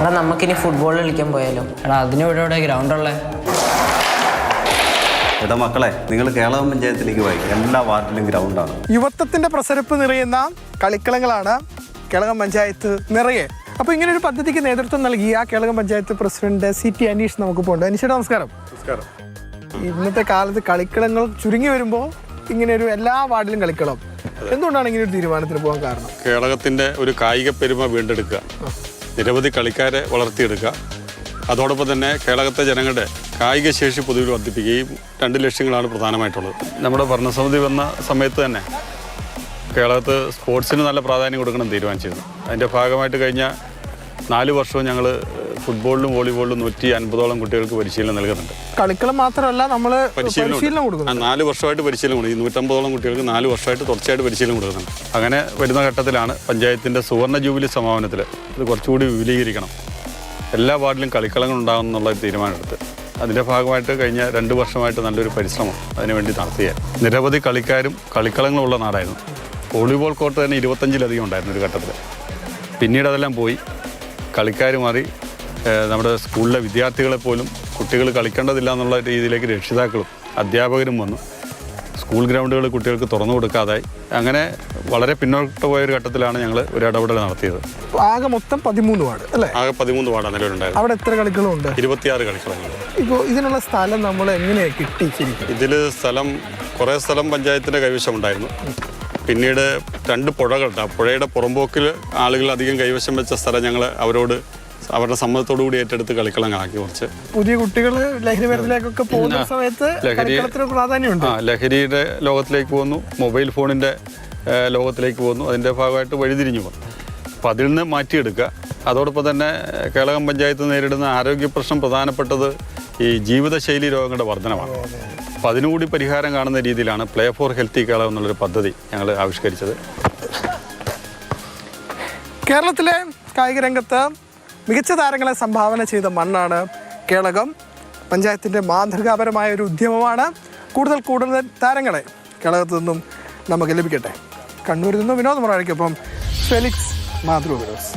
എടാ നമുക്കിനി ഫുട്ബോൾ കളിക്കാൻ പോയാലോ? എടാ അതിന് ഇവിടെ ഗ്രൗണ്ടുള്ളേ. എടാ മക്കളെ, നിങ്ങൾ കേളകം പഞ്ചായത്തിലേക്ക് പോയി. എല്ലാ വാർഡിലും ഗ്രൗണ്ടാണ്. യുവത്വത്തിന്റെ പ്രസരിപ്പ് നിറയുന്ന കളിക്കളങ്ങളാണ് കേളകം പഞ്ചായത്ത് നിറയെ. അപ്പോൾ ഇങ്ങനെ ഒരു പദ്ധതിക്ക് നേതൃത്വം നൽകിയ കേളകം പഞ്ചായത്ത് പ്രസിഡന്റ് CT അനീഷ് നമുക്ക് പോകുന്നുണ്ട്. അനീഷേട്ടാ നമസ്കാരം. നമസ്കാരം. ഇന്നത്തെ കാലത്ത് കളിക്കളങ്ങൾ ചുരുങ്ങി വരുമ്പോൾ ഇങ്ങനെ ഒരു എല്ലാ വാർഡിലും കളിക്കളം, എന്തുകൊണ്ടാണ് ഇങ്ങനെ ഒരു തീരുമാനത്തിന് പോകാൻ കാരണം? കേളകത്തിൻ്റെ ഒരു കായിക പെരുമ വീണ്ടെടുക്കുക, നിരവധി കളിക്കാരെ വളർത്തിയെടുക്കുക, അതോടൊപ്പം തന്നെ കേളകത്തെ ജനങ്ങളുടെ കായിക ശേഷി പൊതുവിൽ വർദ്ധിപ്പിക്കുകയും 2 ലക്ഷ്യങ്ങളാണ് പ്രധാനമായിട്ടുള്ളത്. നമ്മുടെ ഭരണസമിതി വന്ന സമയത്ത് തന്നെ കേളകത്ത് സ്പോർട്സിന് നല്ല പ്രാധാന്യം കൊടുക്കണം തീരുമാനിച്ചിരുന്നു. അതിൻ്റെ ഭാഗമായിട്ട് കഴിഞ്ഞ 4 വർഷവും ഞങ്ങൾ ഫുട്ബോളിലും വോളിബോളിലും 150ഓളം കുട്ടികൾക്ക് പരിശീലനം നൽകുന്നുണ്ട്. കളിക്കളം മാത്രമല്ല, നമ്മൾ പരിശീലനം കൊടുക്കുന്നു. 4 വർഷമായിട്ട് പരിശീലനം കൊടുക്കും. 150ഓളം കുട്ടികൾക്ക് 4 വർഷമായിട്ട് തുടർച്ചയായിട്ട് പരിശീലനം കൊടുക്കുന്നുണ്ട്. അങ്ങനെ വരുന്ന ഘട്ടത്തിലാണ് പഞ്ചായത്തിൻ്റെ സുവർണ്ണ ജൂബിലി സമാപനത്തിൽ ഇത് കുറച്ചുകൂടി വിപുലീകരിക്കണം, എല്ലാ വാർഡിലും കളിക്കളങ്ങൾ ഉണ്ടാകും എന്നുള്ള തീരുമാനമെടുത്ത് അതിൻ്റെ ഭാഗമായിട്ട് കഴിഞ്ഞ 2 വർഷമായിട്ട് നല്ലൊരു പരിശ്രമം അതിനുവേണ്ടി നടത്തിയാൽ നിരവധി കളിക്കാരും കളിക്കളങ്ങളുള്ള നാടായിരുന്നു. വോളിബോൾ കോർട്ട് തന്നെ 25ലധികം ഉണ്ടായിരുന്നു ഒരു ഘട്ടത്തിൽ. പിന്നീട് അതെല്ലാം പോയി, കളിക്കാർ മാറി. നമ്മുടെ സ്കൂളിലെ വിദ്യാർത്ഥികളെ പോലും കുട്ടികൾ കളിക്കേണ്ടതില്ല എന്നുള്ള രീതിയിലേക്ക് രക്ഷിതാക്കളും അധ്യാപകരും വന്നു. സ്കൂൾ ഗ്രൗണ്ടുകൾ കുട്ടികൾക്ക് തുറന്നു കൊടുക്കാതായി. അങ്ങനെ വളരെ പിന്നോട്ട് പോയൊരു ഘട്ടത്തിലാണ് ഞങ്ങൾ ഒരു ഇടപെടൽ നടത്തിയത്. ആകെ മൊത്തം 13 വാർഡ് അല്ലേ? ആകെ 13 വാർഡാണ് നിലവിലുണ്ടായത്. അവിടെ എത്ര കളിക്കളുണ്ട്? 26 കളിക്കളങ്ങൾ. ഇപ്പോൾ ഇതിനുള്ള സ്ഥലം നമ്മൾ എങ്ങനെയാണ് കിട്ടിച്ചിരിക്കുന്നത്? ഇതിൽ കുറേ സ്ഥലം പഞ്ചായത്തിൻ്റെ കൈവശം ഉണ്ടായിരുന്നു. പിന്നീട് 2 പുഴകളുണ്ട്. ആ പുഴയുടെ പുറമ്പോക്കിൽ ആളുകൾ അധികം കൈവശം വെച്ച സ്ഥലം ഞങ്ങൾ അവരുടെ സമ്മതത്തോടു കൂടി ഏറ്റെടുത്ത് കളിക്കളങ്ങളാക്കി. കുറച്ച് പുതിയ കുട്ടികൾ ലഹരി മരുന്നിലേക്കൊക്കെ പോകുന്ന സമയത്ത് പ്രാധാന്യമുണ്ട്. ലഹരിയുടെ ലോകത്തിലേക്ക് പോകുന്നു, മൊബൈൽ ഫോണിൻ്റെ ലോകത്തിലേക്ക് പോകുന്നു. അതിൻ്റെ ഭാഗമായിട്ട് വഴിതിരിഞ്ഞു പോകുന്നു. അപ്പോൾ അതിൽ നിന്ന് മാറ്റിയെടുക്കുക. അതോടൊപ്പം തന്നെ കേളകം പഞ്ചായത്ത് നേരിടുന്ന ആരോഗ്യ പ്രശ്നം പ്രധാനപ്പെട്ടത് ഈ ജീവിതശൈലി രോഗങ്ങളുടെ വർധനമാണ്. അപ്പോൾ അതിനുകൂടി പരിഹാരം കാണുന്ന രീതിയിലാണ് പ്ലേ ഫോർ ഹെൽത്തി കേളകം എന്നുള്ളൊരു പദ്ധതി ഞങ്ങൾ ആവിഷ്കരിച്ചത്. കേരളത്തിലെ കായിക രംഗത്ത് മികച്ച താരങ്ങളെ സംഭാവന ചെയ്ത മണ്ണാണ് കേളകം. പഞ്ചായത്തിൻ്റെ മാതൃകാപരമായ ഒരു ഉദ്യമമാണ്. കൂടുതൽ താരങ്ങളെ കേളകത്തു നിന്നും നമുക്ക് ലഭിക്കട്ടെ. കണ്ണൂരിൽ നിന്നും വിനോദ് മൊറാഴയ്ക്കൊപ്പം ഫെലിക്സ് മാതൃഭൂമി ന്യൂസ്.